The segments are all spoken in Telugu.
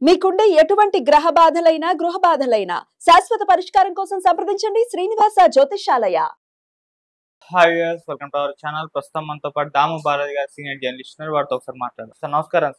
మీకుండే ఎటువంటి గ్రహ బాధలైనా గృహ బాధలైనా శాశ్వత పరిష్కారం కోసం సంప్రదించండి Srinivasa Jyothishalaya. Hi viewers, welcome to our channel. ప్రస్తుతం మనతో పాటు దాము భారతి గారు, సీనియర్ జర్నలిస్ట్, వారితో ఒకసారి మాట్లాడదాం. సార్ నమస్కారం.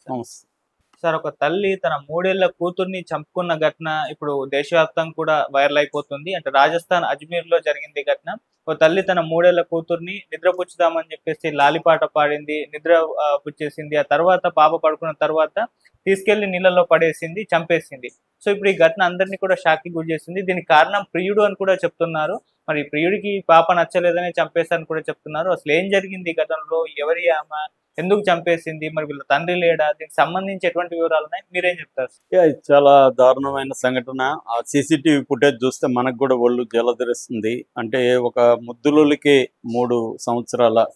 సార్, ఒక తల్లి తన 3 ఏళ్ల కూతుర్ని చంపుకున్న ఘటన ఇప్పుడు దేశవ్యాప్తంగా కూడా వైరల్ అయిపోతుంది. అంటే రాజస్థాన్ అజ్మీర్ లో జరిగింది ఘటన. ఒక తల్లి తన 3 ఏళ్ల కూతుర్ని నిద్రపుచ్చుదామని చెప్పేసి లాలిపాట పాడింది, నిద్ర పుచ్చేసింది. ఆ తర్వాత పాప పడుకున్న తర్వాత తీసుకెళ్లి నీళ్ళలో పడేసింది, చంపేసింది. సో ఇప్పుడు ఈ ఘటన అందరినీ కూడా షాక్ కి గురి చేసింది. దీనికి కారణం ప్రియుడు అని కూడా చెప్తున్నారు. మరి ప్రియుడికి పాప నచ్చలేదని చంపేశారని కూడా చెప్తున్నారు. అసలు ఏం జరిగింది ఈ ఘటనలో? ఎవరి ఆమె? ఎందుకు చంపేసింది? మరి వీళ్ళ తండ్రి లేడా? దీనికి సంబంధించి ఎటువంటి వివరాలు ఉన్నాయి, మీరేం చెప్తారు? ఇది చాలా దారుణమైన సంఘటన. ఆ సీసీటీవీ ఫుటేజ్ చూస్తే మనకు కూడా ఒళ్ళు జలధరిస్తుంది. అంటే ఒక ముద్దులకి 3 సంవత్సరాల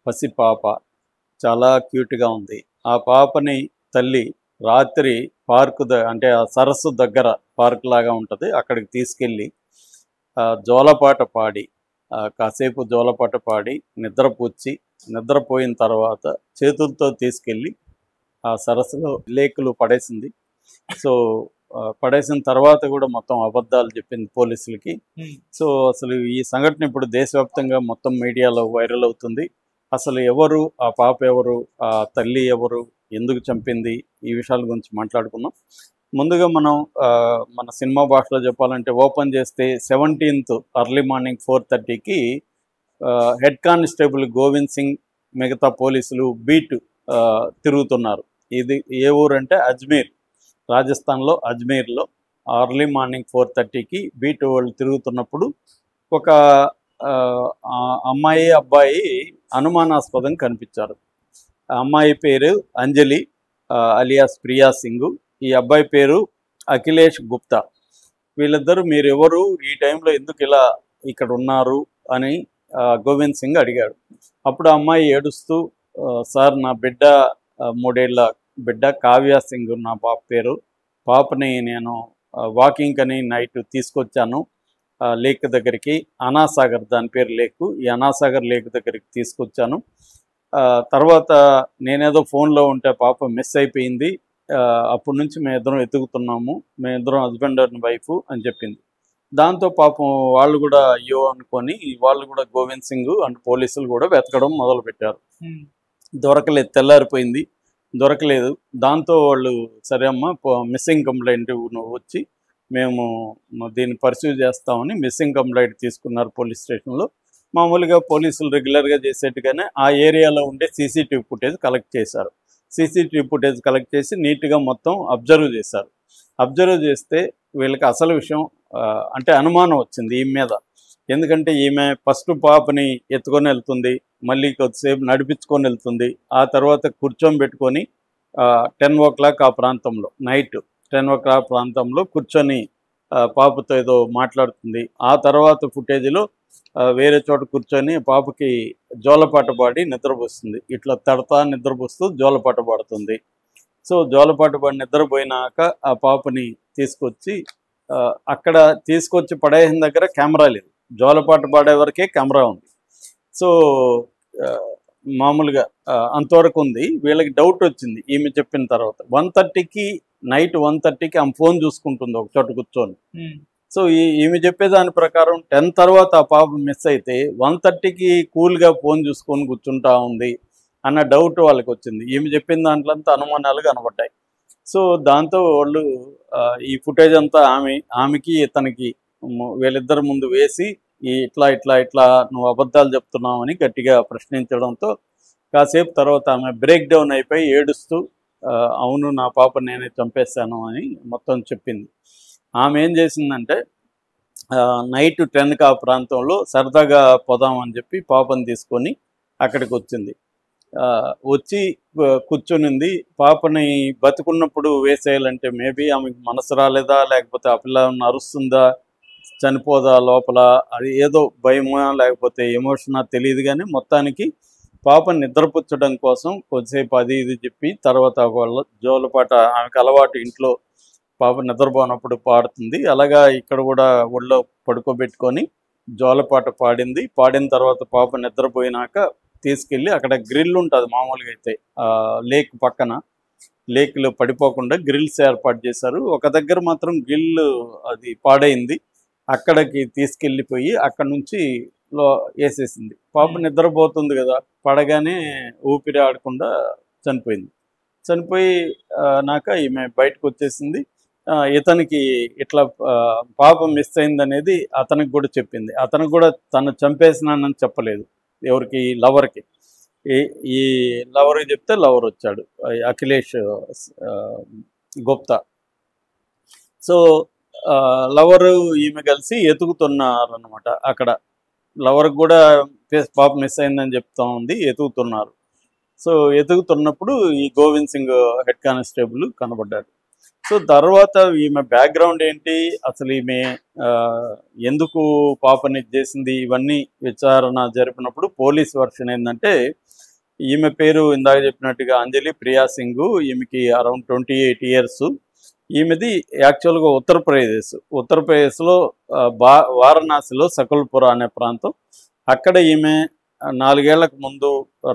పసి పాప చాలా క్యూట్గా ఉంది. ఆ పాపని తల్లి రాత్రి పార్కు అంటే ఆ సరస్సు దగ్గర పార్క్ లాగా ఉంటుంది, అక్కడికి తీసుకెళ్ళి జోలపాట పాడి కాసేపు జోలపాట పాడి నిద్రపోయిన తర్వాత చేతులతో తీసుకెళ్ళి ఆ సరస్సులో లేకులు పడేసింది. సో పడేసిన తర్వాత కూడా మొత్తం అబద్ధాలు చెప్పింది పోలీసులకి. సో అసలు ఈ సంఘటన ఇప్పుడు దేశవ్యాప్తంగా మొత్తం మీడియాలో వైరల్ అవుతుంది. అసలు ఎవరు ఆ పాప, ఎవరు ఆ తల్లి, ఎవరు, ఎందుకు చంపింది, ఈ విషయాల గురించి మాట్లాడుకుందాం. ముందుగా మనం మన సినిమా భాషలో చెప్పాలంటే ఓపెన్ చేస్తే 17th ఎర్లీ మార్నింగ్ 4:30కి హెడ్ కానిస్టేబుల్ గోవింద్ సింగ్ మిగతా పోలీసులు బీట్ తిరుగుతున్నారు. ఇది ఏ ఊరంటే అజ్మీర్, రాజస్థాన్లో అజ్మీర్లో ఎర్లీ మార్నింగ్ 4:30కి బీట్ వాళ్ళు తిరుగుతున్నప్పుడు ఒక అమ్మాయి అబ్బాయి అనుమానాస్పదం కనిపించారు. ఆ అమ్మాయి పేరు అంజలి అలియాస్ ప్రియా సింగ్, ఈ అబ్బాయి పేరు అఖిలేష్ గుప్తా. వీళ్ళిద్దరూ మీరెవరు, ఈ టైంలో ఎందుకు ఇలా ఇక్కడ ఉన్నారు అని గోవింద్ సింగ్ అడిగాడు. అప్పుడు ఆ అమ్మాయి ఏడుస్తూ, సార్ నా బిడ్డ 3 ఏళ్ల బిడ్డ కావ్య సింగ్ నా పాప పేరు, పాపని నేను వాకింగ్ అని నైట్ తీసుకొచ్చాను లేక్ దగ్గరికి, అనాసాగర్ దాని పేరు లేకు, ఈ అనాసాగర్ లేక్ దగ్గరికి తీసుకొచ్చాను. తర్వాత నేనేదో ఫోన్లో ఉంటే పాప మిస్ అయిపోయింది, అప్పటి నుంచి మేమిద్దరం ఎతుకుతున్నాము, మేమిద్దరం హస్బెండ్ అండ్ వైఫ్ అని చెప్పింది. దాంతో పాపం వాళ్ళు కూడా అయ్యో అనుకొని వాళ్ళు కూడా గోవింద్ సింగ్ అండ్ పోలీసులు కూడా వెతకడం మొదలుపెట్టారు. దొరకలేదు, తెల్లారిపోయింది, దొరకలేదు. దాంతో వాళ్ళు సరే అమ్మ మిస్సింగ్ కంప్లైంట్ నువ్వు వచ్చి మేము దీన్ని పర్సూ చేస్తామని మిస్సింగ్ కంప్లైంట్ తీసుకున్నారు పోలీస్ స్టేషన్లో. మామూలుగా పోలీసులు రెగ్యులర్గా చేసేట్టుగానే ఆ ఏరియాలో ఉండే సీసీటీవీ ఫుటేజ్ కలెక్ట్ చేశారు. సీసీటీవీ ఫుటేజ్ కలెక్ట్ చేసి నీట్గా మొత్తం అబ్జర్వ్ చేశారు. అబ్జర్వ్ చేస్తే వీళ్ళకి అసలు విషయం అంటే అనుమానం వచ్చింది ఈమె మీద. ఎందుకంటే ఈమె ఫస్ట్ పాపని ఎత్తుకొని వెళ్తుంది, మళ్ళీ కొద్దిసేపు నడిపించుకొని వెళ్తుంది, ఆ తర్వాత కూర్చొని పెట్టుకొని 10 o'clock ఆ ప్రాంతంలో, నైట్ 10 o'clock ప్రాంతంలో కూర్చొని పాపతో ఏదో మాట్లాడుతుంది. ఆ తర్వాత ఫుటేజ్లో వేరే చోట కూర్చొని పాపకి జోలపాట పాడి నిద్రపోస్తుంది. ఇట్లా తడతా నిద్రపోస్తూ జోలపాట పాడుతుంది. సో జోలపాట పాడి నిద్రపోయినాక ఆ పాపని తీసుకొచ్చి అక్కడ తీసుకొచ్చి పడేసిన దగ్గర కెమెరా లేదు, జోలపాట పాడే వరకే కెమెరా ఉంది. సో మామూలుగా అంతవరకు ఉంది. వీళ్ళకి డౌట్ వచ్చింది ఈమె చెప్పిన తర్వాత. 1:30కి నైట్ 1:30కి ఆమె ఫోన్ చూసుకుంటుంది ఒక చోట కూర్చొని. సో ఈమె చెప్పేదాని ప్రకారం 10 తర్వాత ఆ పాప మిస్ అయితే 1:30కి కూల్గా ఫోన్ చూసుకొని కూర్చుంటా ఉంది అన్న డౌట్ వాళ్ళకి వచ్చింది. ఈమె చెప్పిన దాంట్లో అంతా అనుమానాలు కనబడ్డాయి. సో దాంతో వాళ్ళు ఈ ఫుటేజ్ అంతా ఆమెకి ఇతనికి వీళ్ళిద్దరి ముందు వేసి ఇట్లా నువ్వు అబద్ధాలు చెప్తున్నావు అని గట్టిగా ప్రశ్నించడంతో కాసేపు తర్వాత ఆమె బ్రేక్ డౌన్ అయిపోయి ఏడుస్తూ అవును నా పాప నేనే చంపేశాను అని మొత్తం చెప్పింది. ఆమె ఏం చేసిందంటే నైట్ 10కి ఆ ప్రాంతంలో సరదాగా పోదామని చెప్పి పాపని తీసుకొని అక్కడికి వచ్చింది. వచ్చి కూర్చొనింది. పాపని బతుకున్నప్పుడు వేసేయాలంటే మేబీ ఆమెకు మనసు రాలేదా, లేకపోతే ఆ పిల్ల అరుస్తుందా, చనిపోదా లోపల, అది ఏదో భయమా లేకపోతే ఎమోషనా తెలియదు, కానీ మొత్తానికి పాపని నిద్రపుచ్చడం కోసం కొద్దిసేపు అది ఇది చెప్పి తర్వాత వాళ్ళ జోలపాట ఆమెకు అలవాటు, ఇంట్లో పాప నిద్రపోనప్పుడు పాడుతుంది. అలాగా ఇక్కడ కూడా ఒళ్ళో పడుకోబెట్టుకొని జోలపాట పాడింది. పాడిన తర్వాత పాప నిద్రపోయినాక తీసుకెళ్ళి అక్కడ గ్రిల్ ఉంటుంది మామూలుగా అయితే లేక్ పక్కన, లేక్లో పడిపోకుండా గ్రిల్స్ ఏర్పాటు చేశారు. ఒక దగ్గర మాత్రం గ్రిల్ అది పాడైంది, అక్కడికి తీసుకెళ్ళిపోయి అక్కడ నుంచి వేసేసింది. పాప నిద్రపోతుంది కదా, పడగానే ఊపిరి ఆడకుండా చనిపోయింది. చనిపోయి నాక ఈమె బయటకు వచ్చేసింది. ఇతనికి ఇట్లా పాప మిస్ అయింది అనేది అతనికి కూడా చెప్పింది. అతనికి కూడా తను చంపేసినానని చెప్పలేదు, ఎవరికి, లవర్కి. ఈ లవర్కి చెప్తే లవర్ వచ్చాడు, అఖిలేష్ గుప్తా. సో లవరు ఈమె కలిసి ఎతుకుతున్నారనమాట. అక్కడ లవర్కి కూడా పాప మిస్ అయిందని చెప్తా ఉంది, ఎతుకుతున్నారు. సో ఎతుకుతున్నప్పుడు ఈ గోవింద్ సింగ్ హెడ్ కానిస్టేబుల్ కనబడ్డాడు. సో తర్వాత ఈమె బ్యాక్గ్రౌండ్ ఏంటి, అసలు ఈమె ఎందుకు పాపని చేసింది, ఇవన్నీ విచారణ జరిపినప్పుడు పోలీస్ వర్షన్ ఏంటంటే, ఈమె పేరు ఇందాక చెప్పినట్టుగా అంజలి ప్రియా సింగ్. ఈమెకి అరౌండ్ 28 years. ఈమెది యాక్చువల్గా ఉత్తరప్రదేశ్లో వారణాసిలో సకుల్పురా అనే ప్రాంతం. అక్కడ ఈమె 4 ఏళ్లకు ముందు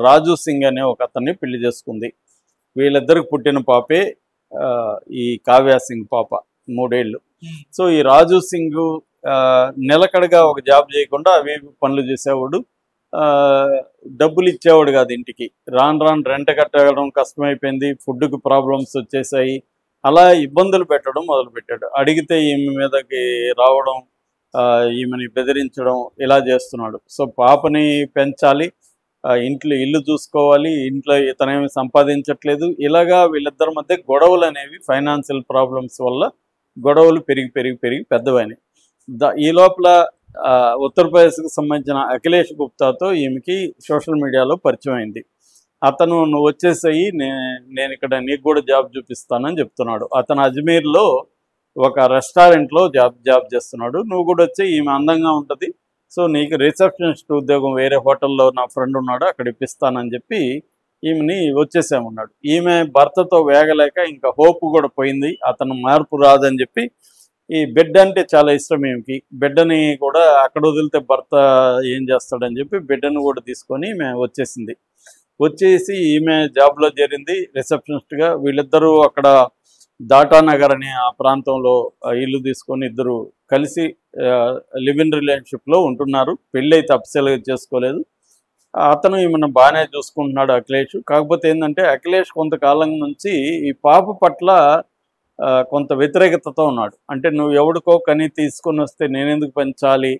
రాజు సింగ్ అనే ఒక అతన్ని పెళ్లి చేసుకుంది. వీళ్ళిద్దరికి పుట్టిన పాపే ఈ కావ్య సింగ్ పాప, 3 ఏళ్ళు. సో ఈ రాజు సింగ్ నిలకడగా ఒక జాబ్ చేయకుండా అవి పనులు చేసేవాడు, డబ్బులు ఇచ్చేవాడు కాదు ఇంటికి. రాను రెంట్ కట్టడం కష్టమైపోయింది, ఫుడ్కి ప్రాబ్లమ్స్ వచ్చేసాయి. అలా ఇబ్బందులు పెట్టడం మొదలుపెట్టాడు. అడిగితే ఈమె మీదకి రావడం, ఈమెని బెదిరించడం, ఇలా చేస్తున్నాడు. సో పాపని పెంచాలి, ఇల్లు చూసుకోవాలి, ఇంట్లో ఇతనేమి సంపాదించట్లేదు. ఇలాగా వీళ్ళిద్దరి మధ్య గొడవలు అనేవి ఫైనాన్షియల్ ప్రాబ్లమ్స్ వల్ల గొడవలు పెరిగి పెద్దవని. ఈ లోపల ఉత్తరప్రదేశ్కి సంబంధించిన అఖిలేష్ గుప్తాతో ఈమెకి సోషల్ మీడియాలో పరిచయం అయింది. అతను నువ్వు వచ్చేసాయి, నేను ఇక్కడ నీకు కూడా జాబ్ చూపిస్తానని చెప్తున్నాడు. అతను అజ్మీర్లో ఒక రెస్టారెంట్లో జాబ్ చేస్తున్నాడు. నువ్వు కూడా వచ్చి, ఈమె అందంగా ఉంటుంది, సో నీకు రిసెప్షనిస్ట్ ఉద్యోగం వేరే హోటల్లో నా ఫ్రెండ్ ఉన్నాడు, అక్కడ ఇప్పిస్తానని చెప్పి ఈమెని వచ్చేసామన్నాడు. ఈమె భర్తతో వేగలేక ఇంకా హోప్ కూడా పోయింది, అతను మార్పు రాదని చెప్పి. ఈ బిడ్డ అంటే చాలా ఇష్టం ఈమెకి. బిడ్డని కూడా అక్కడ వదిలితే భర్త ఏం చేస్తాడని చెప్పి బిడ్డను కూడా తీసుకొని ఈమె వచ్చేసి ఈమె జాబ్లో చేరింది రిసెప్షనిస్ట్గా. వీళ్ళిద్దరూ అక్కడ దాటానగర్ అనే ఆ ప్రాంతంలో ఇల్లు తీసుకొని ఇద్దరు కలిసి లివ్ ఇన్ రిలేషన్షిప్లో ఉంటున్నారు. పెళ్ళి అయితే అఫీషియల్గా చేసుకోలేదు. అతను ఈమెను బాగానే చూసుకుంటున్నాడు అఖిలేష్. కాకపోతే ఏంటంటే అఖిలేష్ కొంతకాలం నుంచి ఈ పాప పట్ల కొంత వ్యతిరేకతతో ఉన్నాడు. అంటే నువ్వు ఎవడికో కని తీసుకొని వస్తే నేనెందుకు పెంచాలి,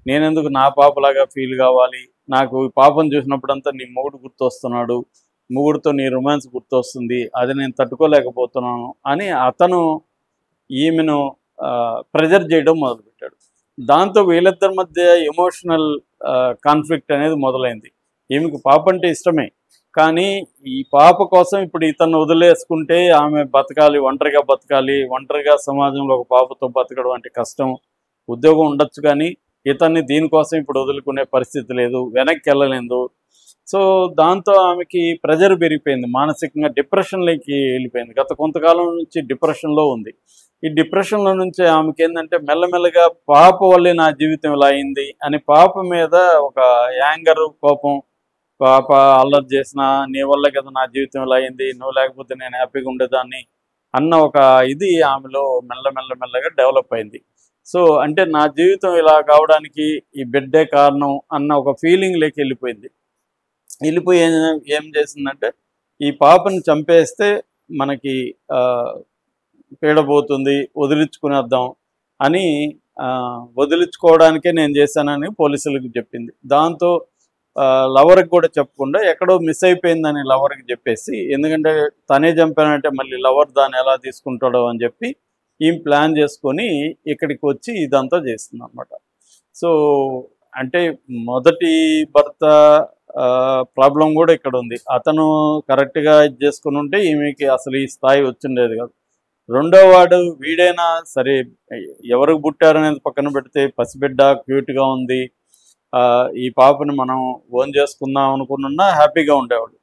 నేనెందుకు నా పాపలాగా ఫీల్ కావాలి, నాకు ఈ పాపను చూసినప్పుడంతా నీ మొగుడు గుర్తొస్తున్నాడు, మొగుడుతో నీ రొమాన్స్ గుర్తొస్తుంది, అది నేను తట్టుకోలేకపోతున్నాను అని అతను ఈమెను ప్రెజర్ చేయడం మొదలుపెట్టాడు. దాంతో వీళ్ళిద్దరి మధ్య ఎమోషనల్ కాన్ఫ్లిక్ట్ అనేది మొదలైంది. ఈమెకు పాప అంటే ఇష్టమే, కానీ ఈ పాప కోసం ఇప్పుడు ఇతను వదిలేసుకుంటే ఆమె ఒంటరిగా సమాజంలో ఒక పాపతో బతకడం అంటే కష్టం. ఉద్యోగం ఉండొచ్చు కానీ ఇతన్ని దీనికోసం ఇప్పుడు వదులుకునే పరిస్థితి లేదు, వెనక్కి వెళ్ళలేదు. సో దాంతో ఆమెకి ప్రెజర్ పెరిగిపోయింది, మానసికంగా డిప్రెషన్లోకి వెళ్ళిపోయింది. గత కొంతకాలం నుంచి డిప్రెషన్లో ఉంది. ఈ డిప్రెషన్లో నుంచి ఆమెకి ఏంటంటే మెల్లమెల్లగా పాప వల్లే నా జీవితం ఇలా అయింది అని పాప మీద ఒక యాంగర్, కోపం, పాప అల్లరి చేసిన నీ వల్ల కదా నా జీవితం ఇలా అయింది, నువ్వు లేకపోతే నేను హ్యాపీగా ఉండేదాన్ని అన్న ఒక ఇది ఆమెలో మెల్లగా డెవలప్ అయింది. సో అంటే నా జీవితం ఇలా కావడానికి ఈ బిడ్డే కారణం అన్న ఒక ఫీలింగ్లోకి వెళ్ళిపోయి ఏం చేసిందంటే, ఈ పాపని చంపేస్తే మనకి పీడబోతుంది, వదిలించుకునేద్దాం అని వదిలించుకోవడానికే నేను చేశానని పోలీసులకు చెప్పింది. దాంతో లవర్కి కూడా చెప్పకుండా ఎక్కడో మిస్ అయిపోయిందని లవర్కి చెప్పేసి, ఎందుకంటే తనే చంపానంటే మళ్ళీ లవర్ దాన్ని ఎలా తీసుకుంటాడో అని చెప్పి ఈమె ప్లాన్ చేసుకొని ఇక్కడికి వచ్చి ఇదంతా చేస్తుంది అన్నమాట. సో అంటే మొదటి భర్త ప్రాబ్లం కూడా ఇక్కడ ఉంది. అతను కరెక్ట్గా ఇది చేసుకుని ఉంటే ఈమెకి అసలు ఈ స్థాయి వచ్చిండేది కాదు. రెండో వాడు వీడైనా సరే, ఎవరికి పుట్టారనేది పక్కన పెడితే పసిబిడ్డ క్యూట్గా ఉంది, ఈ పాపని మనం ఓన్ చేసుకుందాం అనుకున్నా హ్యాపీగా ఉండేవాడు.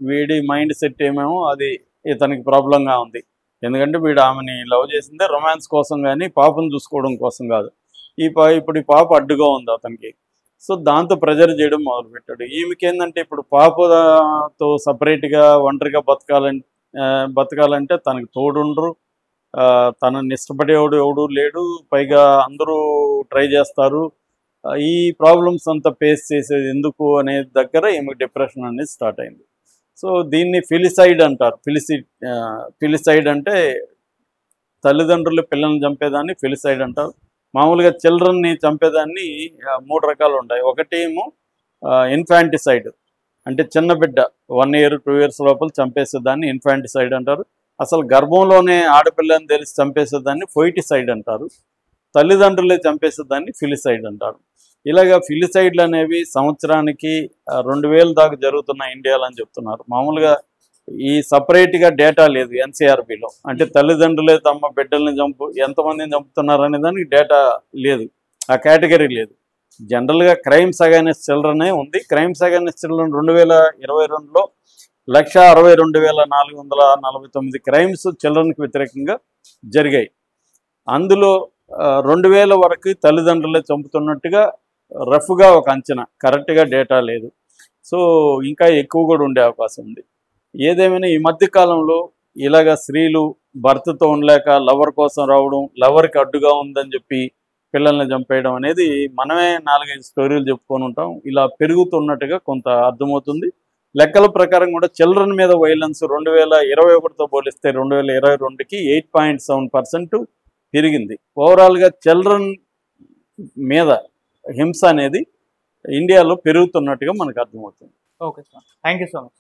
వీడి మైండ్ సెట్ ఏమేమో అది ఇతనికి ప్రాబ్లంగా ఉంది. ఎందుకంటే వీడు ఆమెని లవ్ చేసిందే రొమాన్స్ కోసం కానీ పాపను చూసుకోవడం కోసం కాదు. ఇప్పుడు ఈ పాప అడ్డుగా ఉంది అతనికి. సో దాంతో ప్రెజర్ చేయడం మొదలుపెట్టాడు. ఈమెకి ఏంటంటే ఇప్పుడు పాపతో సపరేట్గా ఒంటరిగా బతకాలని బతకాలంటే తనకు తోడుండరు, తనని ఇష్టపడేవాడు ఎవడు లేడు, పైగా అందరూ ట్రై చేస్తారు. ఈ ప్రాబ్లమ్స్ అంతా ఫేస్ చేసేది ఎందుకు అనే దగ్గర ఈమెకు డిప్రెషన్ అనేది స్టార్ట్ అయింది. సో దీన్ని ఫిలిసైడ్ అంటారు. ఫిలిసైడ్ అంటే తల్లిదండ్రులు పిల్లల్ని చంపేదాన్ని ఫిలిసైడ్ అంటారు. మామూలుగా చిల్డ్రన్ని చంపేదాన్ని 3 రకాలు ఉంటాయి. ఒకటేమో ఇన్ఫాంటిసైడ్, అంటే చిన్న బిడ్డ 1 year 2 years లోపల చంపేసేదాన్ని ఇన్ఫాంటిసైడ్ అంటారు. అసలు గర్భంలోనే ఆడపిల్లని తెలిసి చంపేసేదాన్ని ఫొయిటిసైడ్ అంటారు. తల్లిదండ్రులే చంపేసేదాన్ని ఫిలిసైడ్ అంటారు. ఇలాగా ఫిలిసైడ్లు అనేవి సంవత్సరానికి 2000 దాకా జరుగుతున్నాయి ఇండియాలో అని చెప్తున్నారు. మామూలుగా ఈ సపరేట్గా డేటా లేదు ఎన్సీఆర్బీలో, అంటే తల్లిదండ్రులే తమ బిడ్డల్ని ఎంతమందిని చంపుతున్నారు అనే దానికి డేటా లేదు, ఆ కేటగిరీ లేదు. జనరల్గా క్రైమ్స్ అగైనెస్ట్ చిల్డ్రనే ఉంది. క్రైమ్స్ అగైనెస్ట్ చిల్డ్రన్ 2022లో 162,449 క్రైమ్స్ చిల్డ్రన్కి వ్యతిరేకంగా జరిగాయి. అందులో 2000 వరకు తల్లిదండ్రులే చంపుతున్నట్టుగా రఫ్గా ఒక అంచనా, కరెక్ట్గా డేటా లేదు. సో ఇంకా ఎక్కువ కూడా ఉండే అవకాశం ఉంది. ఏదేమైనా ఈ మధ్య కాలంలో ఇలాగ స్త్రీలు భర్తతో ఉండలేక లవర్ కోసం రావడం, లవర్కి అడ్డుగా ఉందని చెప్పి పిల్లల్ని చంపేయడం అనేది మనమే 4-5 స్టోరీలు చెప్పుకొని ఉంటాం. ఇలా పెరుగుతున్నట్టుగా కొంత అర్థమవుతుంది. లెక్కల ప్రకారం కూడా చిల్డ్రన్ మీద వైలెన్స్ 2021తో పోలిస్తే 2022కి 8.7% పెరిగింది. ఓవరాల్గా చిల్డ్రన్ మీద హింస అనేది ఇండియాలో పెరుగుతున్నట్టుగా మనకు అర్థమవుతుంది. Okay sir, thank you so much.